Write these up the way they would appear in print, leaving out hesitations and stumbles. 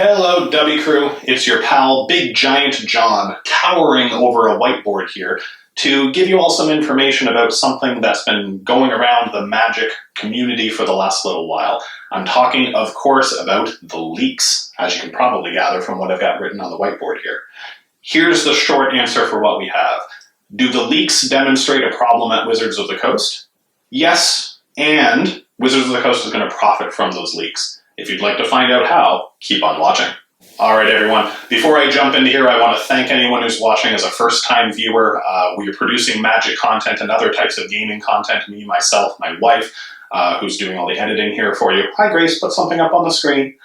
Hello, Dubbie crew. It's your pal, Big Giant John, towering over a whiteboard here to give you all some information about something that's been going around the Magic community for the last little while. I'm talking, of course, about the leaks, as you can probably gather from what I've got written on the whiteboard here. Here's the short answer for what we have. Do the leaks demonstrate a problem at Wizards of the Coast? Yes, and Wizards of the Coast is going to profit from those leaks. If you'd like to find out how, keep on watching. All right, everyone. Before I jump into here, I want to thank anyone who's watching as a first-time viewer. We are producing Magic content and other types of gaming content. Me, myself, my wife, who's doing all the editing here for you. Hi, Grace. Put something up on the screen.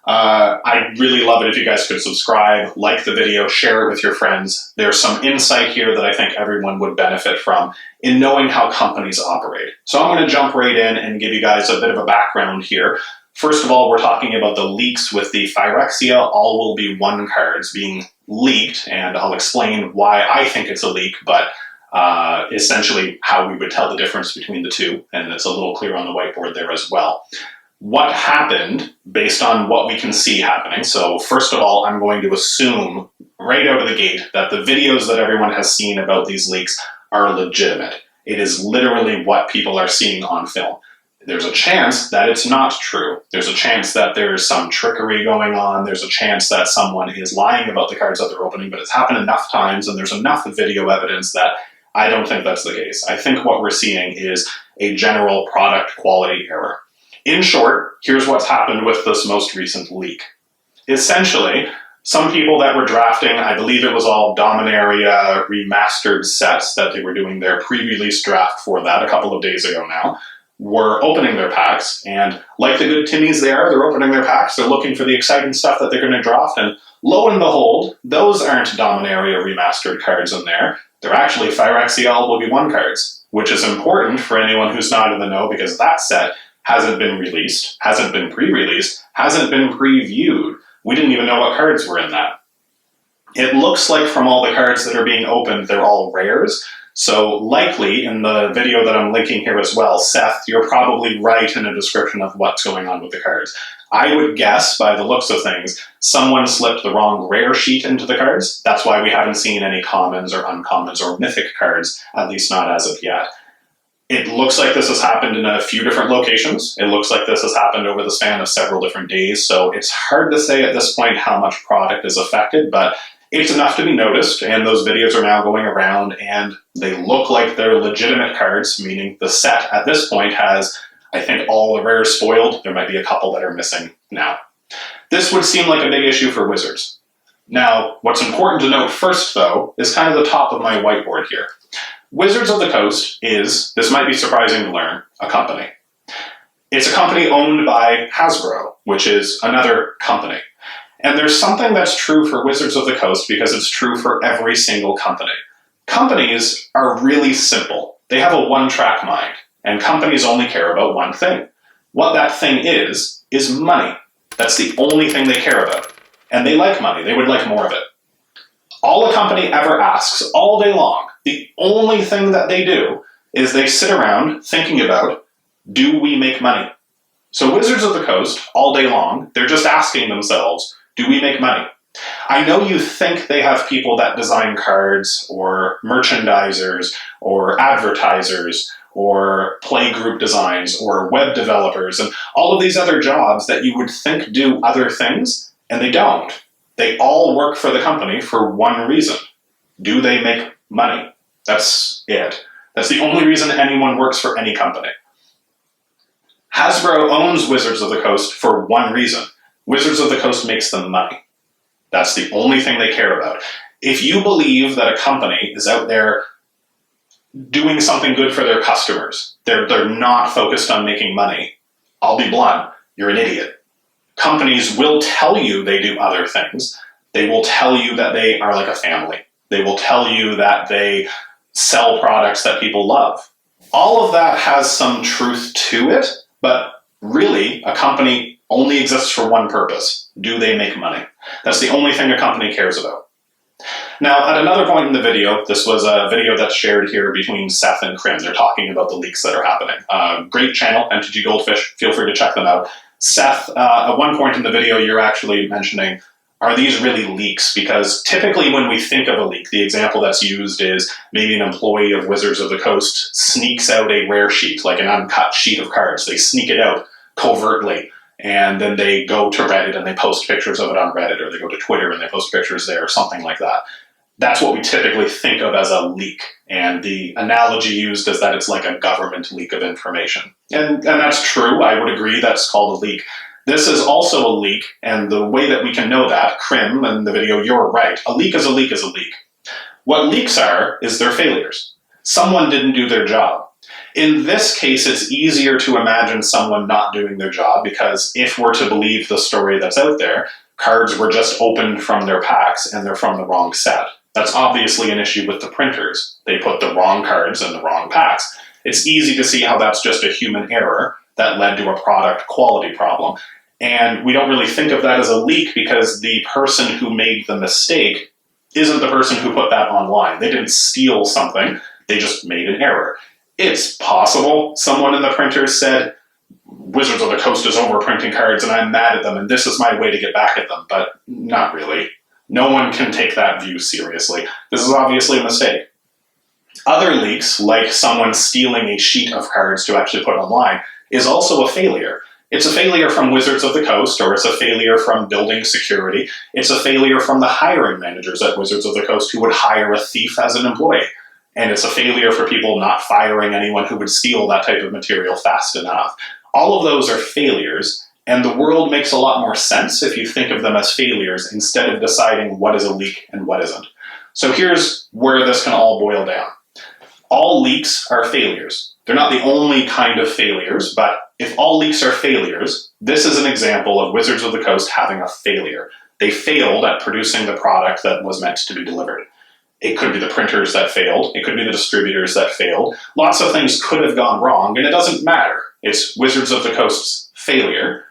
I'd really love it if you guys could subscribe, like the video, share it with your friends. There's some insight here that I think everyone would benefit from in knowing how companies operate. So I'm going to jump right in and give you guys a bit of a background here. First of all, we're talking about the leaks with the Phyrexia All Will Be One cards being leaked, and I'll explain why I think it's a leak, but essentially how we would tell the difference between the two, and it's a little clear on the whiteboard there as well. What happened based on what we can see happening? So first of all, I'm going to assume right out of the gate that the videos that everyone has seen about these leaks are legitimate. It is literally what people are seeing on film. There's a chance that it's not true. There's a chance that there's some trickery going on. There's a chance that someone is lying about the cards that they're opening, but it's happened enough times and there's enough video evidence that I don't think that's the case. I think what we're seeing is a general product quality error. In short, here's what's happened with this most recent leak. Essentially, some people that were drafting, I believe it was all Dominaria Remastered sets that they were doing their pre-release draft for that a couple of days ago now, were opening their packs, and like the good Timmies they're opening their packs, they're looking for the exciting stuff that they're going to draft, and lo and behold, those aren't Dominaria Remastered cards in there. They're actually Phyrexia All Will Be One cards, which is important for anyone who's not in the know because that set hasn't been released, hasn't been pre-released, hasn't been previewed. We didn't even know what cards were in that. It looks like from all the cards that are being opened, they're all rares. So likely, in the video that I'm linking here as well, Seth, you're probably right in a description of what's going on with the cards. I would guess, by the looks of things, someone slipped the wrong rare sheet into the cards. That's why we haven't seen any commons or uncommons or mythic cards, at least not as of yet. It looks like this has happened in a few different locations. It looks like this has happened over the span of several different days, so it's hard to say at this point how much product is affected, but it's enough to be noticed, and those videos are now going around, and they look like they're legitimate cards, meaning the set at this point has, I think, all the rares spoiled. There might be a couple that are missing now. This would seem like a big issue for Wizards. Now, what's important to note first, though, is kind of the top of my whiteboard here. Wizards of the Coast is, this might be surprising to learn, a company. It's a company owned by Hasbro, which is another company. And there's something that's true for Wizards of the Coast because it's true for every single company. Companies are really simple. They have a one-track mind, and companies only care about one thing. What that thing is money. That's the only thing they care about. And they like money. They would like more of it. All a company ever asks all day long, the only thing that they do is they sit around thinking about, do we make money? So Wizards of the Coast, all day long, they're just asking themselves, do we make money? I know you think they have people that design cards, or merchandisers, or advertisers, or play group designs, or web developers, and all of these other jobs that you would think do other things, and they don't. They all work for the company for one reason. Do they make money? That's it. That's the only reason anyone works for any company. Hasbro owns Wizards of the Coast for one reason. Wizards of the Coast makes them money. That's the only thing they care about. If you believe that a company is out there doing something good for their customers, they're not focused on making money, I'll be blunt, you're an idiot. Companies will tell you they do other things. They will tell you that they are like a family. They will tell you that they sell products that people love. All of that has some truth to it, but really, a company only exists for one purpose. Do they make money? That's the only thing a company cares about. Now, at another point in the video, this was a video that's shared here between Seth and Krim. They're talking about the leaks that are happening. Great channel, MTG Goldfish. Feel free to check them out. Seth, at one point in the video, you're actually mentioning, are these really leaks? Because typically when we think of a leak, the example that's used is maybe an employee of Wizards of the Coast sneaks out a rare sheet, like an uncut sheet of cards. They sneak it out covertly, and then they go to Reddit and they post pictures of it on Reddit, or they go to Twitter and they post pictures there, or something like that. That's what we typically think of as a leak. And the analogy used is that it's like a government leak of information. And that's true. I would agree that's called a leak. This is also a leak, and the way that we can know that, Krim, in the video, you're right. A leak is a leak is a leak. What leaks are is they're failures. Someone didn't do their job. In this case, it's easier to imagine someone not doing their job, because if we're to believe the story that's out there, cards were just opened from their packs and they're from the wrong set. That's obviously an issue with the printers. They put the wrong cards in the wrong packs. It's easy to see how that's just a human error that led to a product quality problem. And we don't really think of that as a leak because the person who made the mistake isn't the person who put that online. They didn't steal something, they just made an error. It's possible someone in the printers said, Wizards of the Coast is overprinting cards and I'm mad at them and this is my way to get back at them, but not really. No one can take that view seriously. This is obviously a mistake. Other leaks, like someone stealing a sheet of cards to actually put online, is also a failure. It's a failure from Wizards of the Coast, or it's a failure from building security. It's a failure from the hiring managers at Wizards of the Coast who would hire a thief as an employee. And it's a failure for people not firing anyone who would steal that type of material fast enough. All of those are failures, and the world makes a lot more sense if you think of them as failures instead of deciding what is a leak and what isn't. So here's where this can all boil down. All leaks are failures. They're not the only kind of failures, but if all leaks are failures, this is an example of Wizards of the Coast having a failure. They failed at producing the product that was meant to be delivered. It could be the printers that failed. It could be the distributors that failed. Lots of things could have gone wrong, and it doesn't matter. It's Wizards of the Coast's failure.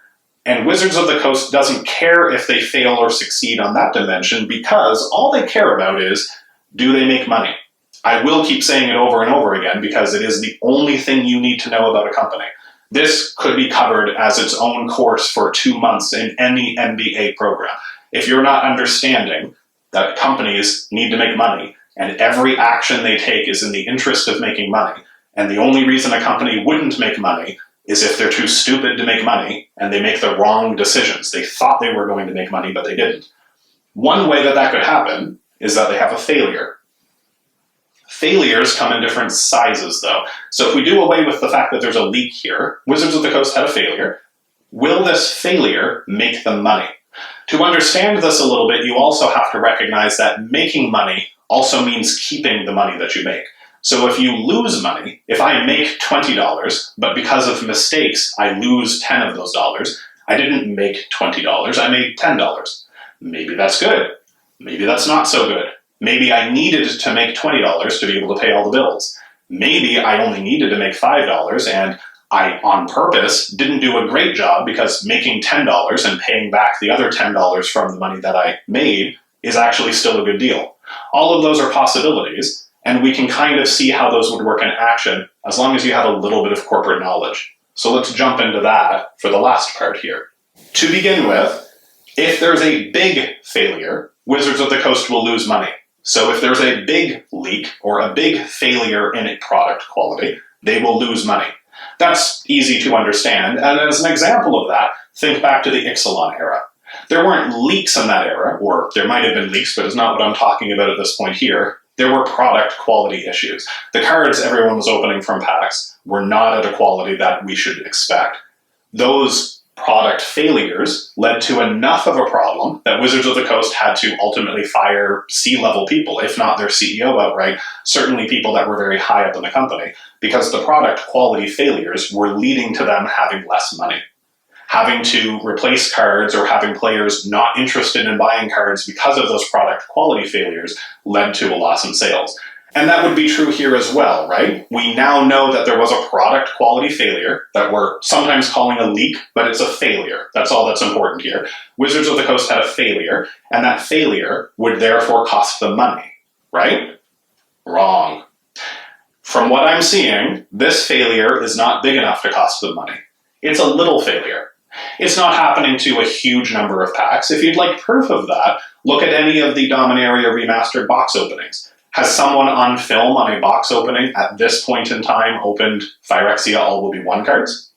And Wizards of the Coast doesn't care if they fail or succeed on that dimension, because all they care about is, do they make money? I will keep saying it over and over again because it is the only thing you need to know about a company. This could be covered as its own course for 2 months in any MBA program. If you're not understanding that companies need to make money and every action they take is in the interest of making money, and the only reason a company wouldn't make money is if they're too stupid to make money and they make the wrong decisions. They thought they were going to make money, but they didn't. One way that that could happen is that they have a failure. Failures come in different sizes, though. So if we do away with the fact that there's a leak here, Wizards of the Coast had a failure. Will this failure make them money? To understand this a little bit, you also have to recognize that making money also means keeping the money that you make. So if you lose money, if I make $20, but because of mistakes, I lose 10 of those dollars, I didn't make $20, I made $10. Maybe that's good. Maybe that's not so good. Maybe I needed to make $20 to be able to pay all the bills. Maybe I only needed to make $5 and I, on purpose, didn't do a great job because making $10 and paying back the other $10 from the money that I made is actually still a good deal. All of those are possibilities, and we can kind of see how those would work in action as long as you have a little bit of corporate knowledge. So let's jump into that for the last part here. To begin with, if there's a big failure, Wizards of the Coast will lose money. So if there's a big leak or a big failure in product quality, they will lose money. That's easy to understand, and as an example of that, think back to the Ixalan era. There weren't leaks in that era, or there might have been leaks, but it's not what I'm talking about at this point here. There were product quality issues. The cards everyone was opening from packs were not at a quality that we should expect. Those product failures led to enough of a problem that Wizards of the Coast had to ultimately fire C-level people, if not their CEO outright, certainly people that were very high up in the company, because the product quality failures were leading to them having less money. Having to replace cards or having players not interested in buying cards because of those product quality failures led to a loss in sales. And that would be true here as well, right? We now know that there was a product quality failure that we're sometimes calling a leak, but it's a failure. That's all that's important here. Wizards of the Coast had a failure, and that failure would therefore cost them money, right? Wrong. From what I'm seeing, this failure is not big enough to cost them money. It's a little failure. It's not happening to a huge number of packs. If you'd like proof of that, look at any of the Dominaria Remastered box openings. Has someone on film on a box opening at this point in time opened Phyrexia All Will Be One cards?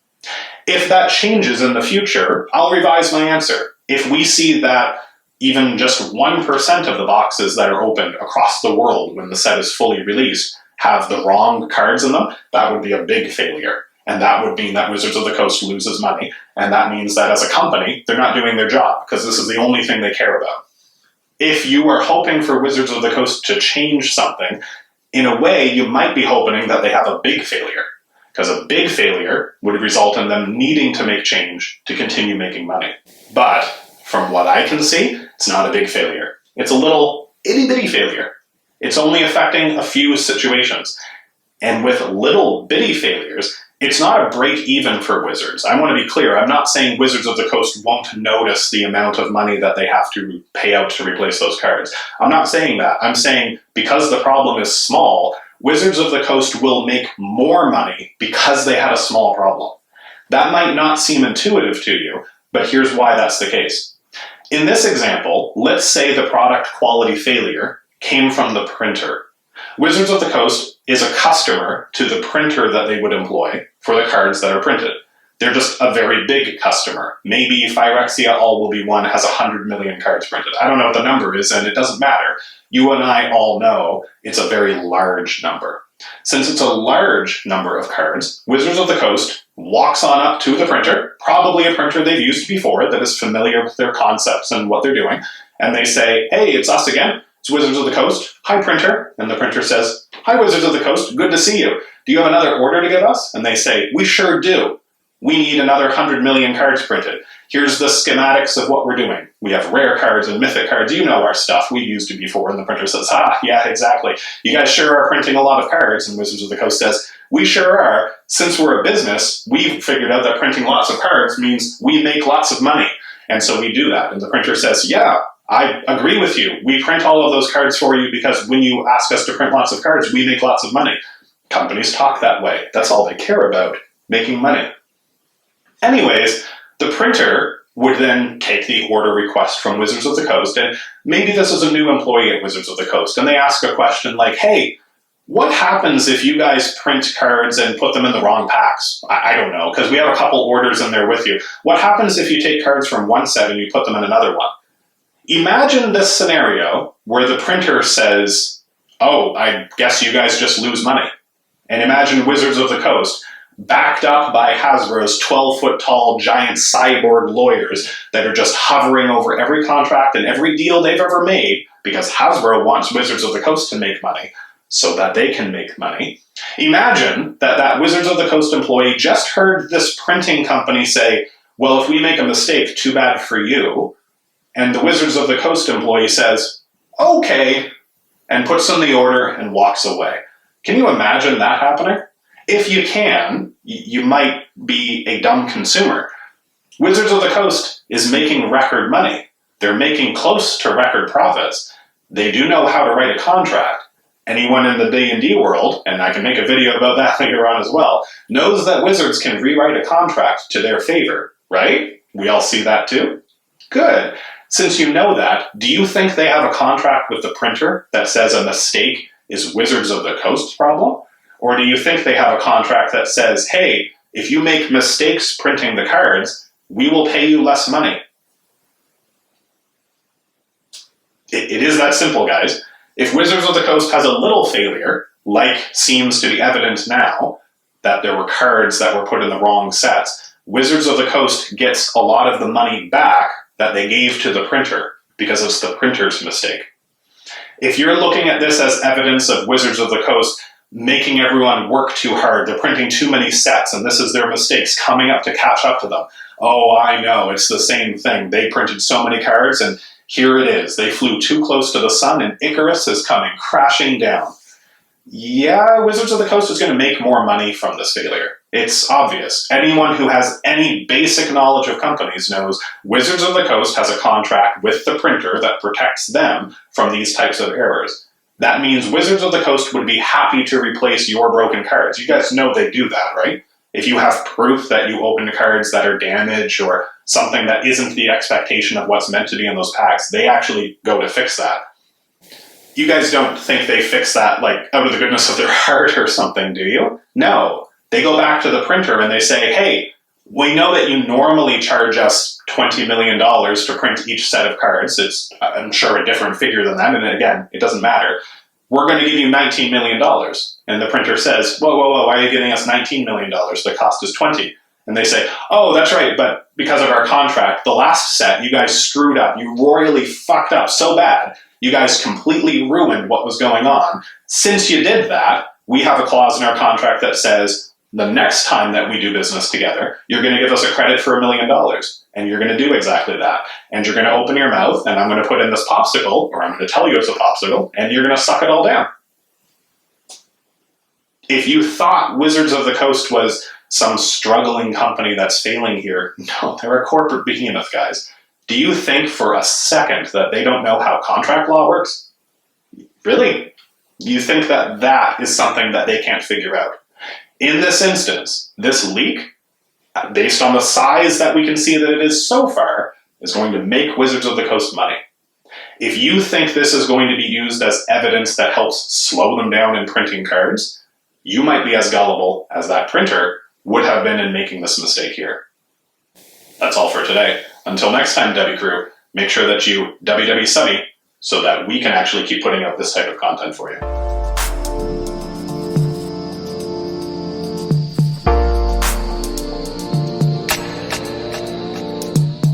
If that changes in the future, I'll revise my answer. If we see that even just 1% of the boxes that are opened across the world when the set is fully released have the wrong cards in them, that would be a big failure. And that would mean that Wizards of the Coast loses money. And that means that as a company, they're not doing their job because this is the only thing they care about. If you are hoping for Wizards of the Coast to change something, in a way, you might be hoping that they have a big failure. Because a big failure would result in them needing to make change to continue making money. But from what I can see, it's not a big failure. It's a little itty-bitty failure. It's only affecting a few situations. And with little bitty failures, it's not a break even for Wizards. I want to be clear. I'm not saying Wizards of the Coast won't notice the amount of money that they have to pay out to replace those cards. I'm not saying that. I'm saying because the problem is small, Wizards of the Coast will make more money because they had a small problem. That might not seem intuitive to you, but here's why that's the case. In this example, let's say the product quality failure came from the printer. Wizards of the Coast is a customer to the printer that they would employ for the cards that are printed. They're just a very big customer. Maybe Phyrexia All Will Be One has 100 million cards printed. I don't know what the number is, and it doesn't matter. You and I all know it's a very large number. Since it's a large number of cards, Wizards of the Coast walks on up to the printer, probably a printer they've used before that is familiar with their concepts and what they're doing, and they say, "Hey, it's us again. It's Wizards of the Coast. Hi, printer." And the printer says, "Hi, Wizards of the Coast. Good to see you. Do you have another order to give us?" And they say, "We sure do. We need another 100 million cards printed. Here's the schematics of what we're doing. We have rare cards and mythic cards. You know our stuff. We've used it before." And the printer says, yeah, exactly. You guys sure are printing a lot of cards." And Wizards of the Coast says, "We sure are. Since we're a business, we've figured out that printing lots of cards means we make lots of money. And so we do that." And the printer says, "Yeah, I agree with you. We print all of those cards for you because when you ask us to print lots of cards, we make lots of money." Companies talk that way. That's all they care about, making money. Anyways, the printer would then take the order request from Wizards of the Coast, and maybe this is a new employee at Wizards of the Coast, and they ask a question like, "Hey, what happens if you guys print cards and put them in the wrong packs? I don't know, because we have a couple orders in there with you. What happens if you take cards from one set and you put them in another one?" Imagine this scenario where the printer says, "Oh, I guess you guys just lose money." And imagine Wizards of the Coast, backed up by Hasbro's 12-foot-tall giant cyborg lawyers that are just hovering over every contract and every deal they've ever made because Hasbro wants Wizards of the Coast to make money so that they can make money. Imagine that that Wizards of the Coast employee just heard this printing company say, "Well, if we make a mistake, too bad for you." And the Wizards of the Coast employee says, "Okay," and puts in the order and walks away. Can you imagine that happening? If you can, you might be a dumb consumer. Wizards of the Coast is making record money. They're making close to record profits. They do know how to write a contract. Anyone in the D&D world, and I can make a video about that later on as well, knows that Wizards can rewrite a contract to their favor, right? We all see that too? Good. Since you know that, do you think they have a contract with the printer that says a mistake is Wizards of the Coast's problem? Or do you think they have a contract that says, "Hey, if you make mistakes printing the cards, we will pay you less money"? It is that simple, guys. If Wizards of the Coast has a little failure, like seems to be evident now, that there were cards that were put in the wrong sets, Wizards of the Coast gets a lot of the money back that they gave to the printer because it's the printer's mistake. If you're looking at this as evidence of Wizards of the Coast making everyone work too hard, they're printing too many sets, and this is their mistakes coming up to catch up to them. Oh, I know, it's the same thing. They printed so many cards, and here it is. They flew too close to the sun, and Icarus is coming crashing down. Yeah, Wizards of the Coast is going to make more money from this failure. It's obvious. Anyone who has any basic knowledge of companies knows Wizards of the Coast has a contract with the printer that protects them from these types of errors. That means Wizards of the Coast would be happy to replace your broken cards. You guys know they do that, right? If you have proof that you opened cards that are damaged or something that isn't the expectation of what's meant to be in those packs, they actually go to fix that. You guys don't think they fix that like out of the goodness of their heart or something, do you? No. They go back to the printer and they say, hey, we know that you normally charge us $20 million to print each set of cards. It's, I'm sure, a different figure than that. And again, it doesn't matter. We're going to give you $19 million. And the printer says, whoa, whoa, whoa, why are you giving us $19 million? The cost is 20. And they say, oh, that's right, but because of our contract, the last set, you guys screwed up. You royally fucked up so bad. You guys completely ruined what was going on. Since you did that, we have a clause in our contract that says, the next time that we do business together, you're going to give us a credit for $1 million. And you're going to do exactly that. And you're going to open your mouth, and I'm going to put in this popsicle, or I'm going to tell you it's a popsicle, and you're going to suck it all down. If you thought Wizards of the Coast was some struggling company that's failing here, no, they're a corporate behemoth, guys. Do you think for a second that they don't know how contract law works? Really? You think that that is something that they can't figure out? In this instance, this leak, based on the size that we can see that it is so far, is going to make Wizards of the Coast money. If you think this is going to be used as evidence that helps slow them down in printing cards, you might be as gullible as that printer would have been in making this mistake here. That's all for today. Until next time, Dubby Crew, make sure that you DubbieDubbie Subby so that we can actually keep putting out this type of content for you.